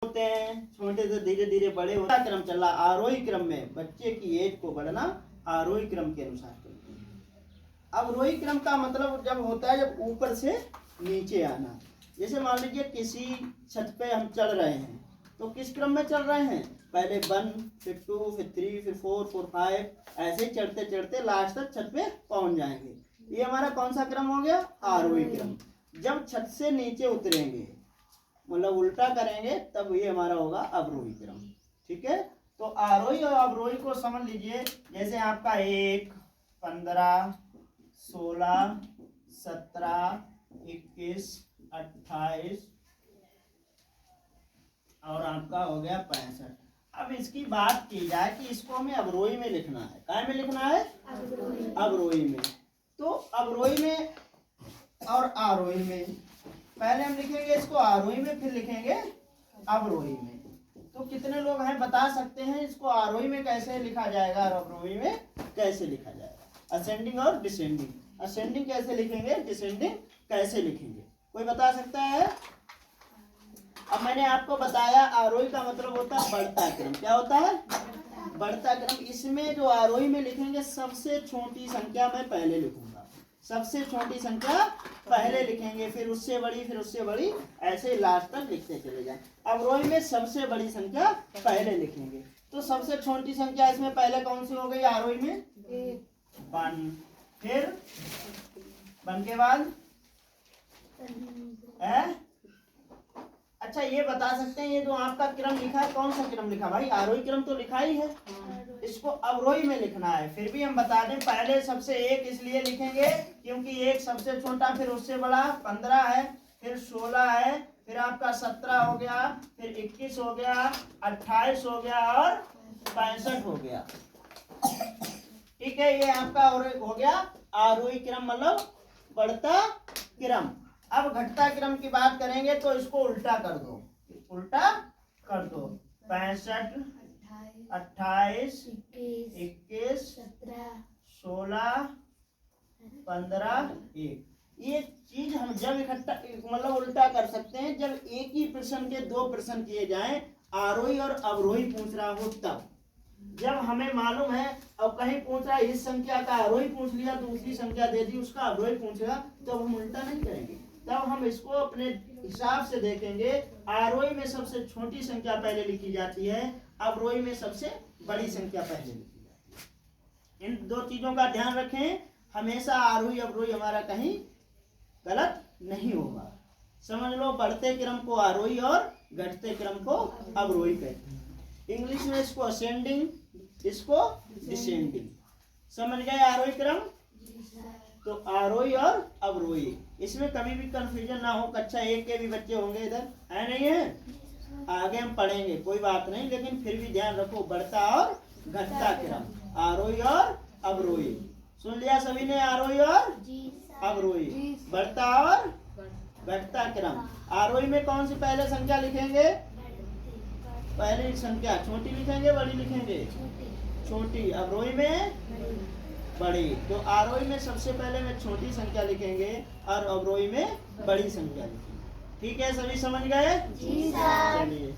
होते हैं, छोटे से धीरे धीरे बड़े होता क्रम चल रहा। आरोही क्रम में बच्चे की एज को बढ़ना आरोही क्रम के अनुसार चलते हैं। अवरोही क्रम का मतलब जब होता है जब ऊपर से नीचे आना। जैसे मान लीजिए किसी छत पे हम चढ़ रहे हैं तो किस क्रम में चल रहे हैं, पहले 1 फिर 2 फिर 3 फिर 4 फिर 5 ऐसे ही चढ़ते चढ़ते लास्ट तक छत पे पहुंच जाएंगे। ये हमारा कौन सा क्रम हो गया, आरोही क्रम। जब छत से नीचे उतरेंगे मतलब उल्टा करेंगे तब ये हमारा होगा अवरोही क्रम। ठीक है, तो आरोही और अवरोही को समझ लीजिए। जैसे आपका 1 15 16 17 21 28 और आपका हो गया 65। अब इसकी बात की जाए कि इसको हमें अवरोही में लिखना है। काय में लिखना है, अवरोही में। तो अवरोही में और आरोही में पहले हम लिखेंगे इसको आरोही में, फिर लिखेंगे अवरोही में। तो कितने लोग हैं बता सकते हैं इसको आरोही में कैसे लिखा जाएगा और अवरोही में कैसे लिखा जाएगा। असेंडिंग और डिसेंडिंग, असेंडिंग कैसे लिखेंगे, डिसेंडिंग कैसे लिखेंगे, कोई बता सकता है। अब मैंने आपको बताया आरोही का मतलब होता है बढ़ता क्रम। क्या होता है, बढ़ता क्रम। इसमें जो आरोही में लिखेंगे सबसे छोटी संख्या मैं पहले लिखूंगा, सबसे छोटी संख्या पहले लिखेंगे, फिर उससे बड़ी, फिर उससे बड़ी, ऐसे लास्ट तक लिखते चले जाएं। अवरोही में सबसे बड़ी संख्या पहले लिखेंगे। तो सबसे छोटी संख्या इसमें पहले कौन सी हो गई आरोही में, 1, फिर 1 के बाद अच्छा ये बता सकते हैं ये जो आपका क्रम लिखा है कौन सा क्रम लिखा भाई, आरोही क्रम तो लिखा ही है, इसको अवरोही में लिखना है। फिर भी हम बता दें पहले सबसे 1 इसलिए लिखेंगे क्योंकि 1 सबसे छोटा, फिर उससे बड़ा 15 है, फिर 16 है, फिर आपका 17 हो गया, फिर 21 हो गया, 28 हो गया और 65 हो गया। ठीक है, ये आपका हो गया आरोही क्रम मतलब बढ़ता क्रम। अब घटता क्रम की बात करेंगे तो इसको उल्टा कर दो, उल्टा कर दो। 65 28 21 16 15 1। ये चीज हम जब इकट्ठा मतलब उल्टा कर सकते हैं जब एक ही प्रश्न के 2 प्रश्न किए जाएं, आरोही और अवरोही पूछ रहा हो तब। जब हमें मालूम है अब कहीं पूछ रहा है इस संख्या का आरोही पूछ लिया, दूसरी संख्या दे दी उसका अवरोही पूछेगा, तो हम उल्टा नहीं करेंगे। तब हम इसको अपने हिसाब से देखेंगे। आरोही में सबसे छोटी संख्या पहले लिखी जाती है, अवरोही में सबसे बड़ी संख्या पहले लिखी जाती है। इन 2 चीजों का ध्यान रखें, हमेशा आरोही अवरोही हमारा कहीं गलत नहीं होगा। समझ लो, बढ़ते क्रम को आरोही और घटते क्रम को अवरोही कहते हैं। इंग्लिश में इसको असेंडिंग, इसको डिसेंडिंग। समझ गए आरोही क्रम, तो आरोही और अवरोही। इसमें कभी भी कंफ्यूजन ना हो। कक्षा 1 के भी बच्चे होंगे इधर, है नहीं है, आगे हम पढ़ेंगे कोई बात नहीं, लेकिन फिर भी ध्यान रखो बढ़ता और घटता क्रम, आरोही और अवरोही। सुन लिया सभी ने, आरोही और अवरोही, बढ़ता और घटता क्रम। आरोही में कौन सी पहले संख्या लिखेंगे, पहली संख्या छोटी लिखेंगे बड़ी लिखेंगे, छोटी। अवरोही में बड़ी। तो आरोही में सबसे पहले में छोटी संख्या लिखेंगे और अवरोही में बड़ी संख्या लिखेंगे। ठीक है, सभी समझ गए, चलिए।